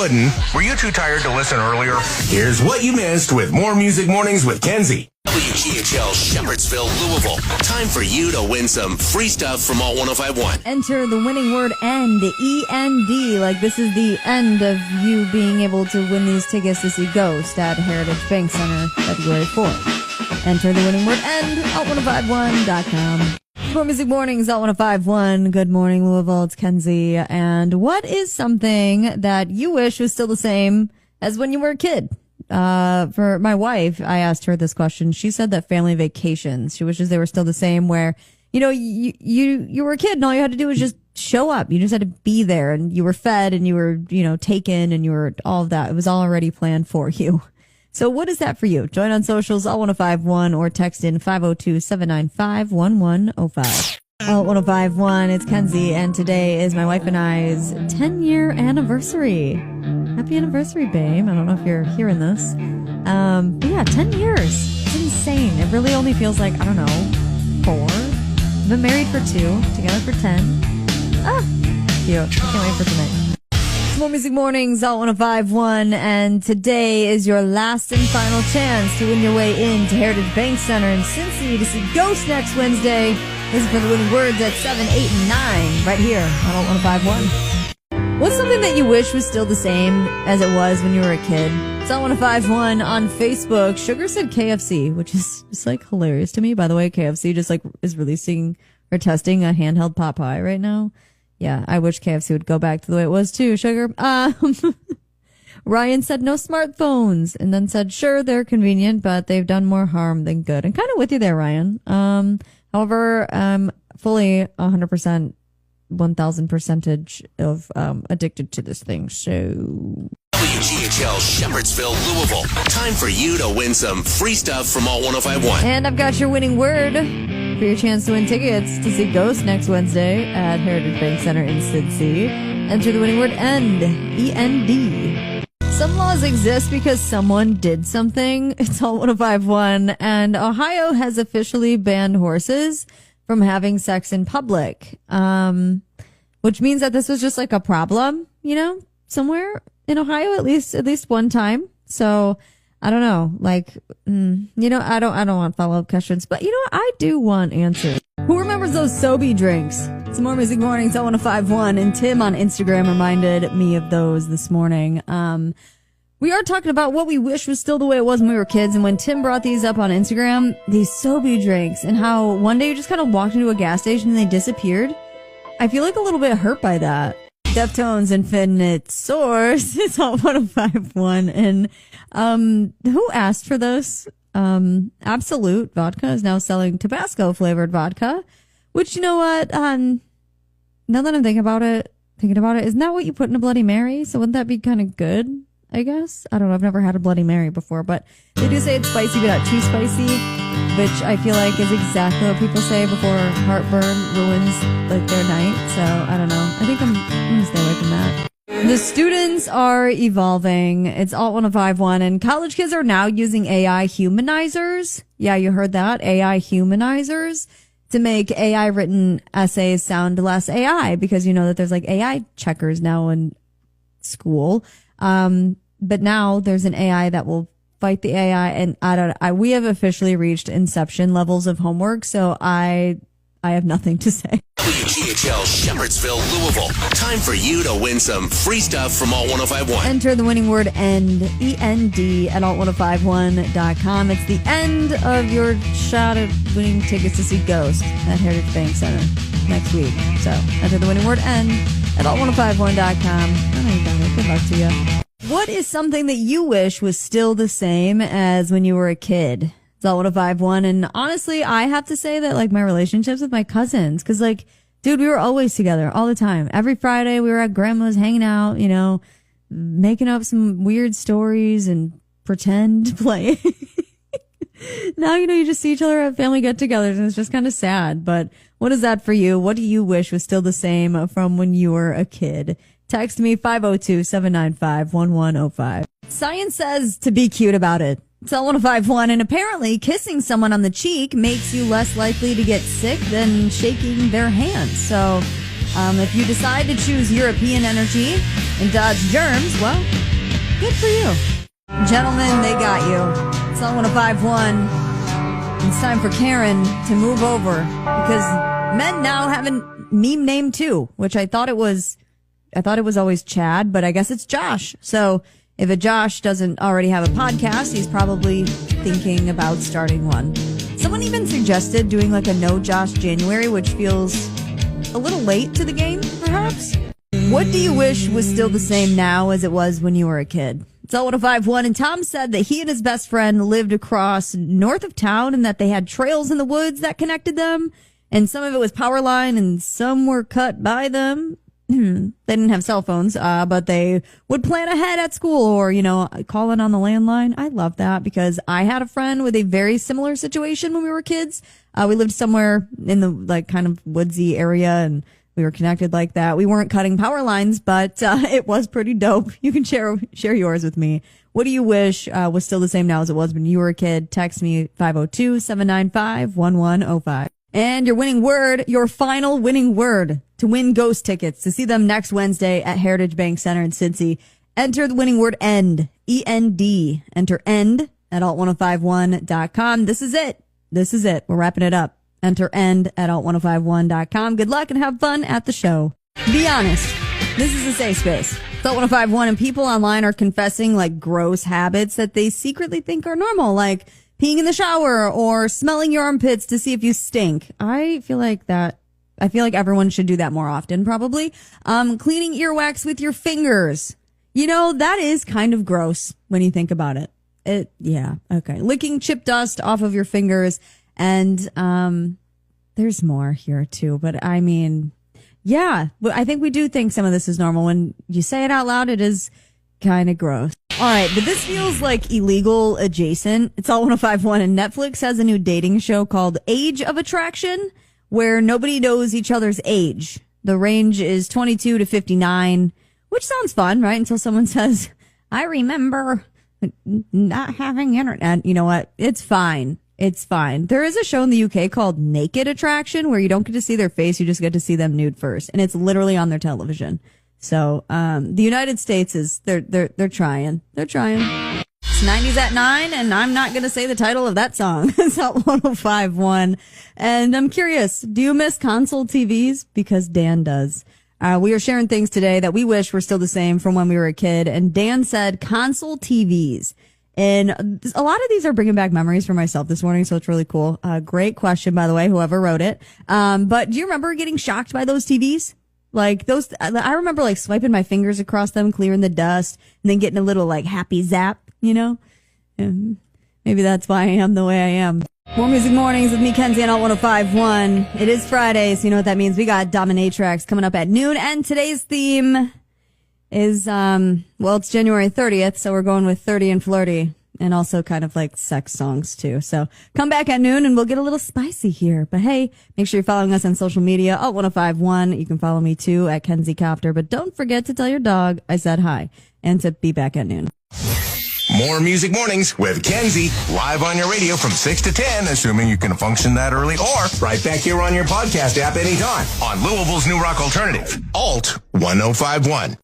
wouldn't. Were you too tired to listen earlier? Here's what you missed with More Music Mornings with Kenzie. WGHL Shepherdsville, Louisville. Time for you to win some free stuff from Alt 105.1. Enter the winning word END, E-N-D, like this is the end of you being able to win these tickets to see Ghost at Heritage Bank Center February 4th. Enter the winning word END, alt1051.com. More Music Mornings, Alt 105.1. Good morning, Louisville. It's Kenzie. And what is something that you wish was still the same as when you were a kid? For my wife, I asked her this question. She said that family vacations, she wishes they were still the same, where, you know, you were a kid and all you had to do was just show up. You just had to be there and you were fed and you were, you know, taken and you were all of that. It was all already planned for you. So what is that for you? Join on socials, Alt 105.1, or text in 502-795-1105. Alt 105.1, it's Kenzie, and today is my wife and I's 10-year anniversary. Happy anniversary, babe. I don't know if you're hearing this. But yeah, 10 years. It's insane. It really only feels like, I don't know, 4. I've been married for 2, together for 10. Cute. I can't wait for tonight. More Music Mornings, Alt 105.1, and today is your last and final chance to win your way into Heritage Bank Center in Cincy to see Ghost next Wednesday. Listen for the winning words at 7, 8, and 9 right here on Alt 105.1. What's something that you wish was still the same as it was when you were a kid? It's Alt 105.1 on Facebook. Sugar said KFC, which is just like hilarious to me. By the way, KFC just like is releasing or testing a handheld pot pie right now. Yeah, I wish KFC would go back to the way it was too, Sugar. Ryan said no smartphones, and then said, sure, they're convenient, but they've done more harm than good. And kind of with you there, Ryan. However, I'm fully 100%, 1,000% of addicted to this thing, so... WGHL Shepherdsville, Louisville. Time for you to win some free stuff from Alt 105.1. And I've got your winning word for your chance to win tickets to see Ghost next Wednesday at Heritage Bank Center in Cincy. Enter the winning word END, E-N-D. Some laws exist because someone did something. It's Alt 105.1, and Ohio has officially banned horses from having sex in public, which means that this was just like a problem, you know, somewhere in Ohio, at least one time. So I don't know, like, you know, I don't want follow-up questions, but you know what? I do want answers. Who remembers those Sobe drinks? Some More Music Mornings, Alt 105.1, and Tim on Instagram reminded me of those this morning. We are talking about what we wish was still the way it was when we were kids, and when Tim brought these up on Instagram, these Sobe drinks, and how one day you just kind of walked into a gas station and they disappeared. I feel like a little bit hurt by that. Deftones Infinite Source is Alt 105.1, and who asked for this? Absolute Vodka is now selling Tabasco flavored vodka, which, you know what, now that I'm thinking about it, isn't that what you put in a Bloody Mary? So wouldn't that be kind of good, I guess? I don't know, I've never had a Bloody Mary before, but they do say it's spicy but not too spicy, which I feel like is exactly what people say before heartburn ruins like their night. So I don't know, I think I'm gonna stay away from that. The students are evolving. It's Alt 105.1, and college kids are now using AI humanizers. Yeah, you heard that. AI humanizers to make AI written essays sound less AI, because you know that there's like AI checkers now in school. But now there's an AI that will fight the AI, and we have officially reached Inception levels of homework, so I have nothing to say. WGHL Shepherdsville, Louisville. Time for you to win some free stuff from Alt 105.1. Enter the winning word END, E-N-D, at alt1051.com. It's the end of your shot at winning tickets to see Ghost at Heritage Bank Center next week. So enter the winning word END at alt1051.com. I know you got it. Good luck to you. What is something that you wish was still the same as when you were a kid? It's Alt 105.1, and honestly, I have to say that like my relationships with my cousins, because like, dude, we were always together all the time. Every Friday we were at grandma's hanging out, you know, making up some weird stories and pretend playing. Now, you know, you just see each other at family get-togethers, and it's just kind of sad. But what is that for you? What do you wish was still the same from when you were a kid? Text me 502-795-1105. Science says to be cute about it. It's Alt 105.1, and apparently kissing someone on the cheek makes you less likely to get sick than shaking their hand. So If you decide to choose European energy and dodge germs, well, good for you. Gentlemen, they got you. It's on 105.1. It's time for Karen to move over because men now have a meme name too, which I thought it was always Chad, but I guess it's Josh. So if a Josh doesn't already have a podcast, he's probably thinking about starting one. Someone even suggested doing like a No Josh January, which feels a little late to the game, perhaps. What do you wish was still the same now as it was when you were a kid? It's all 105.1, and Tom said that he and his best friend lived across north of town and that they had trails in the woods that connected them, and some of it was power line and some were cut by them. They didn't have cell phones, but they would plan ahead at school or, call in on the landline. I love that because I had a friend with a very similar situation when we were kids. We lived somewhere in the kind of woodsy area and we were connected like that. We weren't cutting power lines, but it was pretty dope. You can share yours with me. What do you wish was still the same now as it was when you were a kid? Text me 502-795-1105. And your final winning word to win Ghost tickets to see them next Wednesday at Heritage Bank Center in Cincy. Enter the winning word END, E-N-D. Enter END at alt1051.com. This is it. We're wrapping it up. Enter END at alt1051.com. Good luck and have fun at the show. Be honest. This is a safe space. It's Alt 1051 and people online are confessing gross habits that they secretly think are normal, like peeing in the shower or smelling your armpits to see if you stink. I feel like everyone should do that more often, probably. Cleaning earwax with your fingers. That is kind of gross when you think about it. Okay. Licking chip dust off of your fingers. And there's more here too, but I mean, yeah, I think we do think some of this is normal. When you say it out loud, it is kind of gross. All right, but this feels like illegal adjacent. It's all 105.1, and Netflix has a new dating show called Age of Attraction, where nobody knows each other's age. The range is 22 to 59, which sounds fun, right? Until someone says, I remember not having internet. You know what? It's fine. It's fine. There is a show in the UK called Naked Attraction where you don't get to see their face. You just get to see them nude first. And it's literally on their television. So, the United States they're trying. They're trying. It's 90s at 9 and I'm not going to say the title of that song. It's Alt 105.1. And I'm curious, do you miss console TVs? Because Dan does. We are sharing things today that we wish were still the same from when we were a kid. And Dan said console TVs. And a lot of these are bringing back memories for myself this morning, so it's really cool. Great question, by the way, whoever wrote it. But do you remember getting shocked by those TVs? Those, I remember swiping my fingers across them, clearing the dust, and then getting a little happy zap, And maybe that's why I am the way I am. More Music Mornings with me, Kenzie, on Alt 105.1. It is Friday, so you know what that means. We got Dominatrix coming up at noon, and today's theme is, it's January 30th, so we're going with 30 and flirty, and also kind of sex songs too. So come back at noon and we'll get a little spicy here. But hey, make sure you're following us on social media, Alt 105.1. You can follow me too at Kenzie Copter, but don't forget to tell your dog I said hi and to be back at noon. More Music Mornings with Kenzie, live on your radio from 6 to 10, assuming you can function that early, or right back here on your podcast app anytime on Louisville's New Rock Alternative, Alt 105.1.